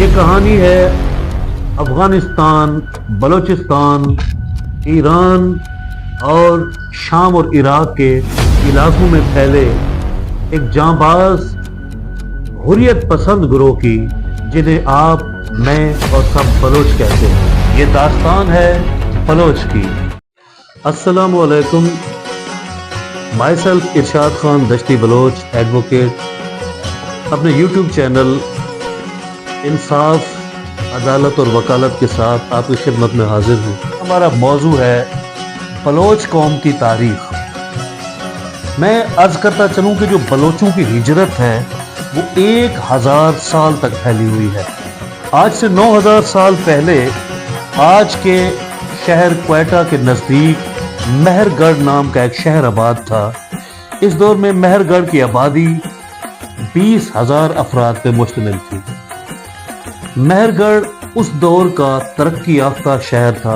ये कहानी है अफगानिस्तान, बलूचिस्तान, ईरान और शाम और इराक के इलाकों में फैले एक जांबाज हुर्रियत पसंद गिरोह की, जिन्हें आप, मैं और सब बलोच कहते हैं। ये दास्तान है बलोच की। अस्सलामु अलैकुम। Myself Irshad Khan Dashti Baloch advocate अपने यूट्यूब चैनल इंसाफ, अदालत और वकालत के साथ आपकी खिदमत में हाजिर हूँ। हमारा मौजू है बलोच कौम की तारीख। मैं अर्ज करता चलूँ कि जो बलोचों की हिजरत है वो 1000 साल तक फैली हुई है। आज से 9000 साल पहले आज के शहर क्वेटा के नज़दीक मेहरगढ़ नाम का एक शहर आबाद था। इस दौर में मेहरगढ़ की आबादी 20,000 अफराद पे मुश्तमिल थी। मेहरगढ़ उस दौर का तरक्की याफ्ता शहर था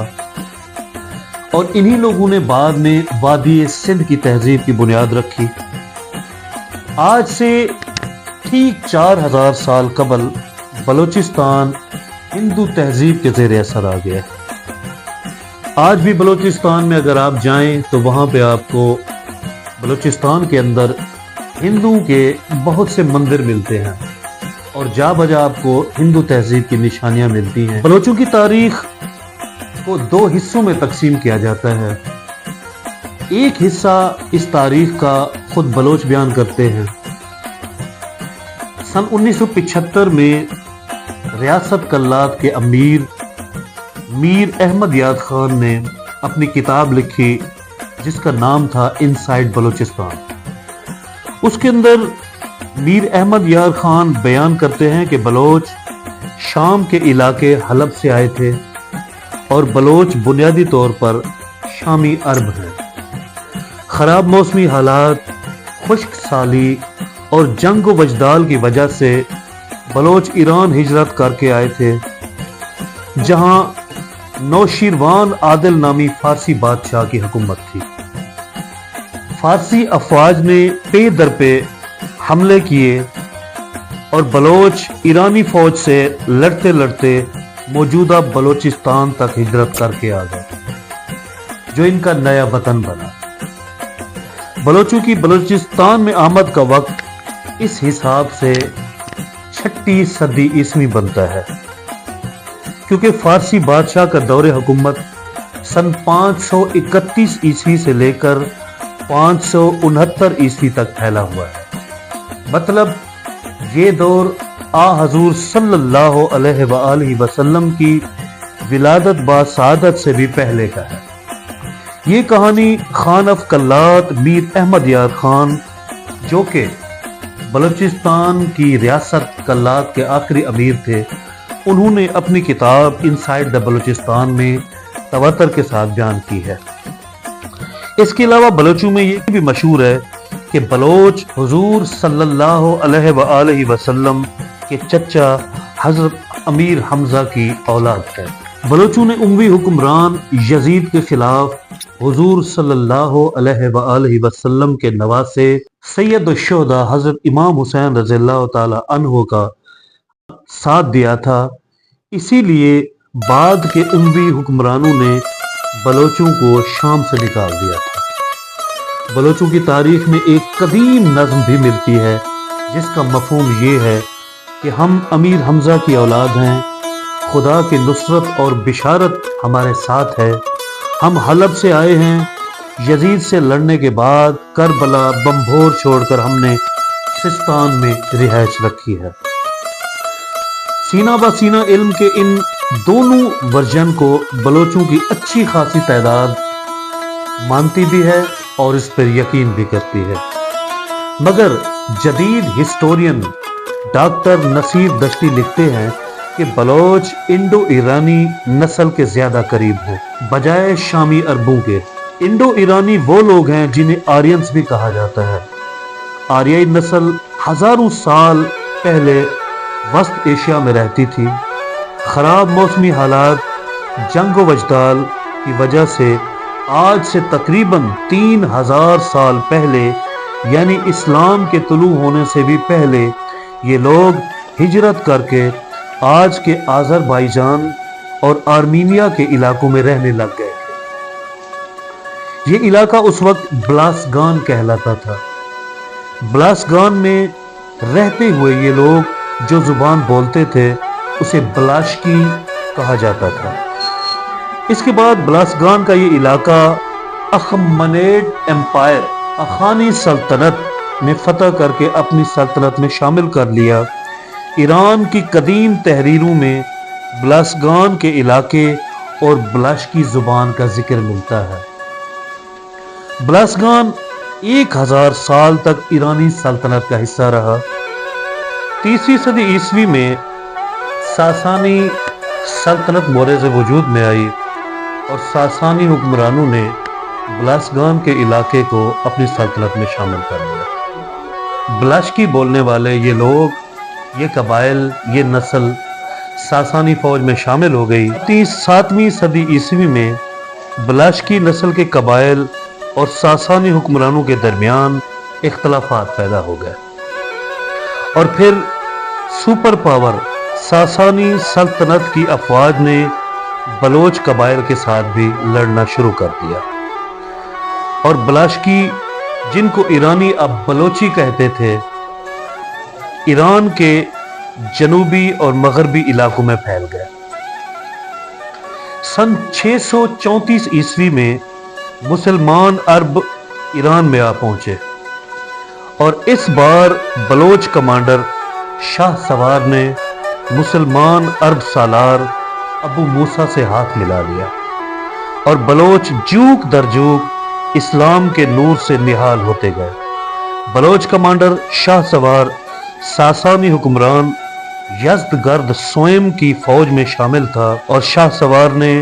और इन्हीं लोगों ने बाद में वादी सिंध की तहजीब की बुनियाद रखी। आज से ठीक 4000 साल कबल बलूचिस्तान हिंदू तहजीब के ज़ेर असर आ गया। आज भी बलूचिस्तान में अगर आप जाएं तो वहाँ पे आपको बलूचिस्तान के अंदर हिंदुओं के बहुत से मंदिर मिलते हैं और जा बजा आपको हिंदू तहजीब की निशानियां मिलती हैं। बलोचों की तारीख को 2 हिस्सों में तकसीम किया जाता है। एक हिस्सा इस तारीख का खुद बलोच बयान करते हैं। सन 1975 में रियासत कल्लात के अमीर मीर अहमद याद खान ने अपनी किताब लिखी जिसका नाम था इनसाइड बलूचिस्तान। उसके अंदर मीर अहमद यार खान बयान करते हैं कि बलोच शाम के इलाके हलब से आए थे और बलोच बुनियादी तौर पर शामी अरब हैं। खराब मौसमी हालात, खुश्क साली और जंग व वजदाल की वजह से बलोच ईरान हिजरत करके आए थे, जहां नौशीरवान आदिल नामी फारसी बादशाह की हुकूमत थी। फारसी अफवाज ने पे दर पे हमले किए और बलोच ईरानी फौज से लड़ते लड़ते मौजूदा बलोचिस्तान तक हिजरत करके आ गए, जो इनका नया वतन बना। बलोचों की बलोचिस्तान में आमद का वक्त इस हिसाब से 6ठी सदी ईस्वी बनता है, क्योंकि फारसी बादशाह का दौरे हुकूमत सन 531 ईस्वी से लेकर 569 ईस्वी तक फैला हुआ है। मतलब ये दौर आ हजूर सल्लल्लाहु अलैहि वसल्लम की विलादत बा सआदत से भी पहले का है। ये कहानी खान ऑफ कल्लात मीर अहमद यार खान, जो कि बलूचिस्तान की रियासत कल्लात के आखिरी अमीर थे, उन्होंने अपनी किताब इनसाइड द बलूचिस्तान में तवत्तर के साथ बयान की है। इसके अलावा बलोचों में ये भी मशहूर है कि बलोच हुजूर सल्लल्लाहु अलैहि वसल्लम के चचा हजरत अमीर हमजा की औलाद है। बलोचों ने उमवी हुक्मरान यजीद के खिलाफ हुजूर सल्लल्लाहु अलैहि वसल्लम के नवासे सैयद शुहदा हजरत इमाम हुसैन रज़ियल्लाहु ताला अन्हु का साथ दिया था। इसीलिए बाद के उमवी हुक्मरानों ने बलोचों को शाम से निकाल दिया था। बलोचों की तारीख में एक कदीम नज़्म भी मिलती है जिसका मफहूम ये है कि हम अमीर हमजा की औलाद हैं, खुदा की नुसरत और बिशारत हमारे साथ है। हम हलब से आए हैं, यजीद से लड़ने के बाद करबला बमभोर छोड़कर हमने सिस्तान में रिहाइश रखी है। सीना ब सीना इल्म के इन दोनों वर्जन को बलोचों की अच्छी खासी तादाद मानती भी है और इस पर यकीन भी करती है। मगर जदीद हिस्टोरियन डॉक्टर नसीर दश्ती लिखते हैं कि बलोच इंडो ईरानी नस्ल के ज्यादा करीब हैं बजाय शामी अरबों के। इंडो ईरानी वो लोग हैं जिन्हें आर्यंस भी कहा जाता है। आर्याई नस्ल हजारों साल पहले वस्त एशिया में रहती थी। खराब मौसमी हालात, जंग व वजदाल की वजह से आज से तकरीबन 3000 साल पहले, यानी इस्लाम के तुलू होने से भी पहले, ये लोग हिजरत करके आज के आज़रबाईजान और आर्मीनिया के इलाकों में रहने लग गए थे। ये इलाका उस वक्त ब्लासगान कहलाता था। ब्लासगान में रहते हुए ये लोग जो जुबान बोलते थे उसे ब्लाशकी कहा जाता था। इसके बाद ब्लासगान का ये इलाका अखमनेड एम्पायर अखानी सल्तनत ने फतह करके अपनी सल्तनत में शामिल कर लिया। ईरान की कदीम तहरीरों में ब्लासगान के इलाके और ब्लाशकी जुबान का जिक्र मिलता है। ब्लासगान 1000 साल तक ईरानी सल्तनत का हिस्सा रहा। 3वीं सदी ईस्वी में सासानी सल्तनत मोरे से वजूद में आई और सासानी हुक्मरानों ने ब्लासगान के इलाके को अपनी सल्तनत में शामिल कर लिया। ब्लाशकी बोलने वाले ये लोग, ये कबाइल, ये नस्ल सासानी फौज में शामिल हो गई। 7वीं सदी ईस्वी में ब्लाशकी नस्ल के कबाइल और सासानी हुक्मरानों के दरमियान इख्तलाफात पैदा हो गए और फिर सुपर पावर सासानी सल्तनत की अफवाज ने बलोच कबाइल के साथ भी लड़ना शुरू कर दिया और ब्लाशकी, जिनको ईरानी अब बलोची कहते थे, ईरान के जनूबी और मगरबी इलाकों में फैल गए। सन 634 ईस्वी में मुसलमान अरब ईरान में आ पहुंचे और इस बार बलोच कमांडर शाह सवार ने मुसलमान अरब सालार अबू मूसा से हाथ मिला लिया और बलोच जूक दर जूक इस्लाम के नूर से निहाल होते गए। बलोच कमांडर शाह सवार सासानी हुक्मरान यज़दगर्द स्वयं की फौज में शामिल था और शाह सवार ने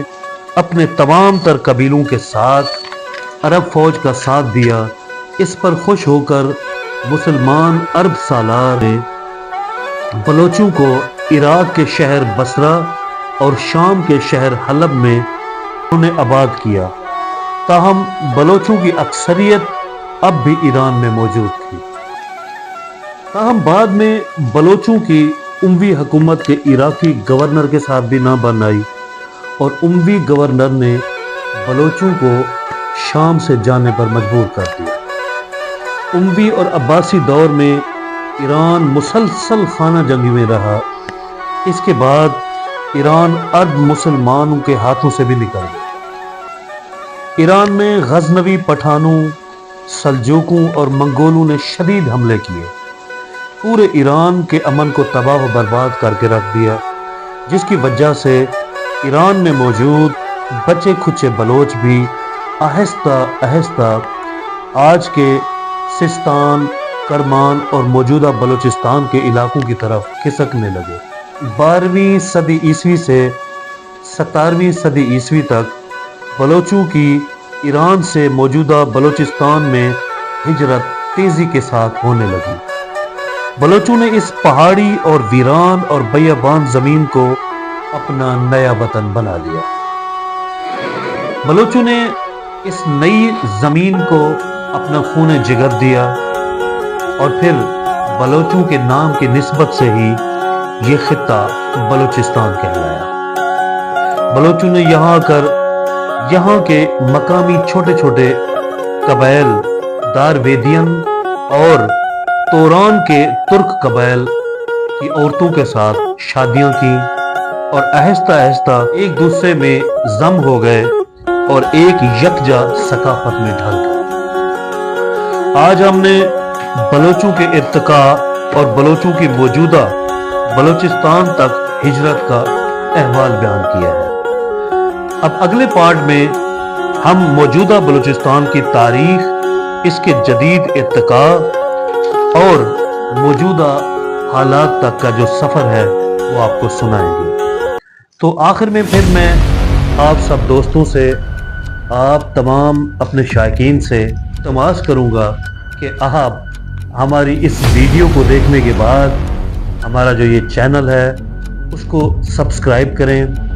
अपने तमाम तर कबीलों के साथ अरब फौज का साथ दिया। इस पर खुश होकर मुसलमान अरब सालार ने बलोचों को इराक के शहर बसरा और शाम के शहर हलब में उन्हें आबाद किया। ताहम बलोचों की अक्सरियत अब भी ईरान में मौजूद थी। ताहम बाद में बलोचों की उमवी हुकूमत के इराकी गवर्नर के साथ भी ना बन आई और उमवी गवर्नर ने बलोचों को शाम से जाने पर मजबूर कर दिया। उमवी और अब्बासी दौर में ईरान मुसलसल खाना जंगी में रहा। इसके बाद ईरान अरब मुसलमानों के हाथों से भी निकल गया। ईरान में गजनवी पठानों, सल्जूकों और मंगोलों ने शदीद हमले किए, पूरे ईरान के अमन को तबाह व बर्बाद करके रख दिया, जिसकी वजह से ईरान में मौजूद बचे खुचे बलोच भी आहिस्ता आहिस्ता आज के सिस्तान, करमान और मौजूदा बलूचिस्तान के इलाकों की तरफ खिसकने लगे। 12वीं सदी ईस्वी से 17वीं सदी ईस्वी तक बलोचों की ईरान से मौजूदा बलूचिस्तान में हिजरत तेजी के साथ होने लगी। बलोचों ने इस पहाड़ी और वीरान और बियाबान जमीन को अपना नया वतन बना लिया। बलोचों ने इस नई जमीन को अपना खून जिगर दिया और फिर बलोचों के नाम की निस्बत से ही ये खित्ता बलूचिस्तान कहलाया। बलोचों ने यहाँ आकर यहाँ के मकामी छोटे छोटे कबाइल दारवेदियन और तोरान के तुर्क कबाइल की औरतों के साथ शादियां की और आहिस्ता आहिस्ता एक दूसरे में जम हो गए और एक यकजा सकाफत में ढल गए। आज हमने बलोचों के इर्तिका और बलोचों की मौजूदा बलूचिस्तान तक हिजरत का अहवाल बयान किया है। अब अगले पार्ट में हम मौजूदा बलूचिस्तान की तारीख, इसके जदीद इर्तिका और मौजूदा हालात तक का जो सफ़र है वो आपको सुनाएंगे। तो आखिर में फिर मैं आप सब दोस्तों से, आप तमाम अपने शायकीन से तमाश करूंगा कि आप हमारी इस वीडियो को देखने के बाद हमारा जो ये चैनल है उसको सब्सक्राइब करें